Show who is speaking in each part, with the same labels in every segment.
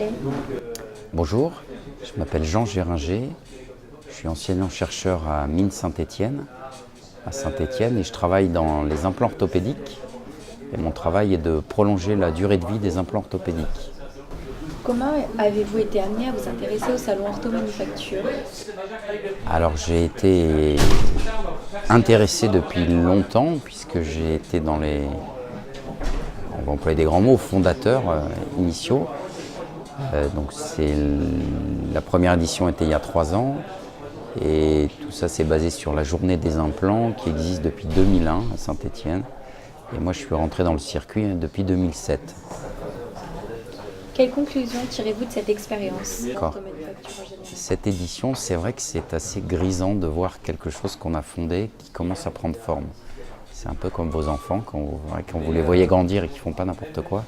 Speaker 1: plaît.
Speaker 2: Bonjour, je m'appelle Jean Géringer, je suis enseignant-chercheur à Mines Saint-Étienne, et je travaille dans les implants orthopédiques. Et mon travail est de prolonger la durée de vie des implants orthopédiques.
Speaker 1: Comment avez-vous été amené à vous intéresser au salon Orthomanufacture?
Speaker 2: Alors j'ai été intéressé depuis longtemps puisque j'ai été dans les, on va employer des grands mots, fondateurs initiaux. Donc la première édition était il y a 3 ans et tout ça c'est basé sur la journée des implants qui existe depuis 2001 à Saint-Étienne. Et moi je suis rentré dans le circuit depuis 2007.
Speaker 1: Quelles conclusions tirez-vous de cette expérience Orthomanufacture en général?
Speaker 2: Cette édition, c'est vrai que c'est assez grisant de voir quelque chose qu'on a fondé qui commence à prendre forme. C'est un peu comme vos enfants, quand vous les voyez grandir et qu'ils ne font pas n'importe quoi,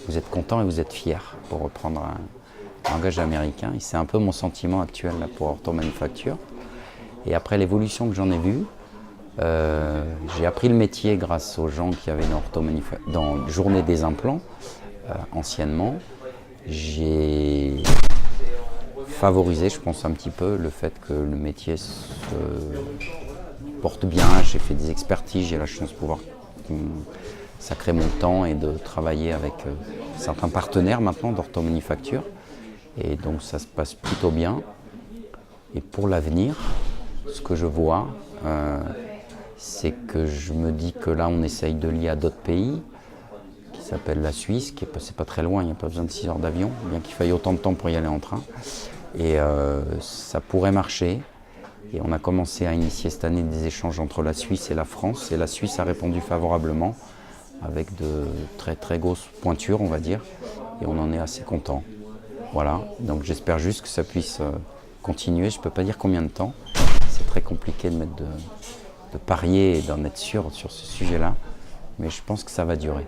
Speaker 2: vous êtes content et vous êtes fier, pour reprendre un langage américain. Et c'est un peu mon sentiment actuel là, pour Orthomanufacture. Et après l'évolution que j'en ai vue, j'ai appris le métier grâce aux gens qui avaient dans la journée des implants, anciennement. J'ai favorisé, je pense, un petit peu le fait que le métier se porte bien. J'ai fait des expertises, j'ai la chance de pouvoir sacrer mon temps et de travailler avec certains partenaires maintenant d'Orthomanufacture. Et donc ça se passe plutôt bien. Et pour l'avenir, ce que je vois, c'est que je me dis que là on essaye de lier à d'autres pays, qui s'appelle la Suisse, qui est pas très loin, il n'y a pas besoin de 6 heures d'avion, bien qu'il faille autant de temps pour y aller en train. Et ça pourrait marcher. Et on a commencé à initier cette année des échanges entre la Suisse et la France. Et la Suisse a répondu favorablement, avec de très très grosses pointures, on va dire. Et on en est assez content. Voilà, donc j'espère juste que ça puisse continuer. Je ne peux pas dire combien de temps. C'est très compliqué de parier et d'en être sûr sur ce sujet-là. Mais je pense que ça va durer.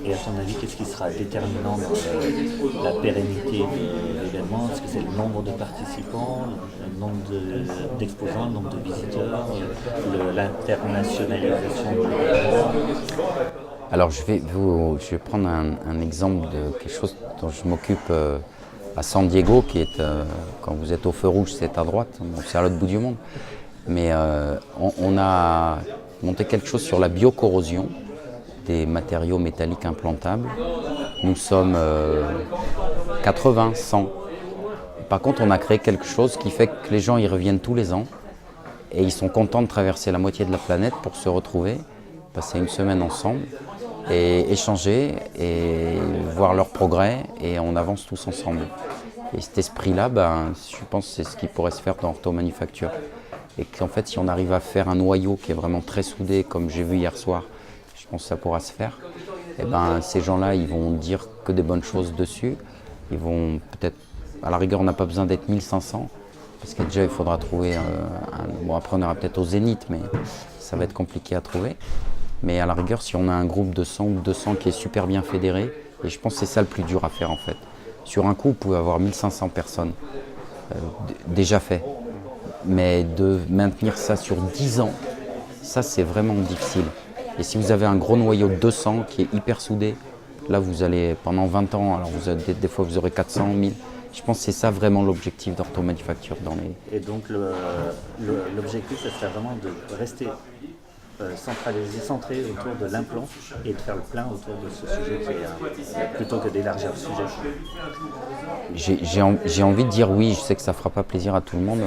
Speaker 3: Et à ton avis, qu'est-ce qui sera déterminant dans la pérennité de l'événement? Est-ce que c'est le nombre de participants, le nombre d'exposants, le nombre de visiteurs, l'internationalisation de l'événement?
Speaker 2: Alors je vais prendre un exemple de quelque chose dont je m'occupe à San Diego, qui est, quand vous êtes au feu rouge, c'est à droite, c'est à l'autre bout du monde. Mais on a monté quelque chose sur la biocorrosion des matériaux métalliques implantables. Nous sommes 80, 100. Par contre, on a créé quelque chose qui fait que les gens y reviennent tous les ans et ils sont contents de traverser la moitié de la planète pour se retrouver, passer une semaine ensemble et échanger et voir leur progrès, et on avance tous ensemble. Et cet esprit-là, je pense que c'est ce qui pourrait se faire dans Orthomanufacture. Et qu'en fait, si on arrive à faire un noyau qui est vraiment très soudé, comme j'ai vu hier soir, je pense que ça pourra se faire. Et ces gens-là, ils vont dire que des bonnes choses dessus. Ils vont peut-être, à la rigueur, on n'a pas besoin d'être 1500, parce que déjà, il faudra trouver bon, après, on ira peut-être au Zénith, mais ça va être compliqué à trouver. Mais à la rigueur, si on a un groupe de 100 ou 200 qui est super bien fédéré, et je pense que c'est ça le plus dur à faire en fait. Sur un coup, vous pouvez avoir 1500 personnes déjà fait. Mais de maintenir ça sur 10 ans, ça c'est vraiment difficile. Et si vous avez un gros noyau de 200 qui est hyper soudé, là vous allez pendant 20 ans, alors des fois vous aurez 400, 1000. Je pense que c'est ça vraiment l'objectif d'Orthomanufacture dans les...
Speaker 3: Et donc l'objectif, ce serait vraiment de rester centralisé, centré autour de l'implant et de faire le plein autour de ce sujet plutôt que d'élargir le sujet.
Speaker 2: J'ai envie de dire oui, je sais que ça ne fera pas plaisir à tout le monde,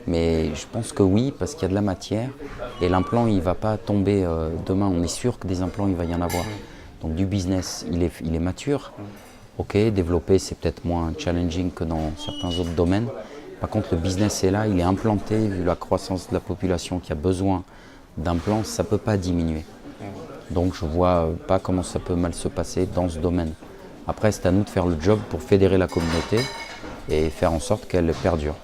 Speaker 2: mais je pense que oui, parce qu'il y a de la matière et l'implant il ne va pas tomber demain. On est sûr que des implants il va y en avoir. Donc du business il est mature. Ok, développer c'est peut-être moins challenging que dans certains autres domaines. Par contre le business est là, il est implanté, vu la croissance de la population qui a besoin d'implants, ça ne peut pas diminuer. Donc je ne vois pas comment ça peut mal se passer dans ce domaine. Après c'est à nous de faire le job pour fédérer la communauté et faire en sorte qu'elle perdure.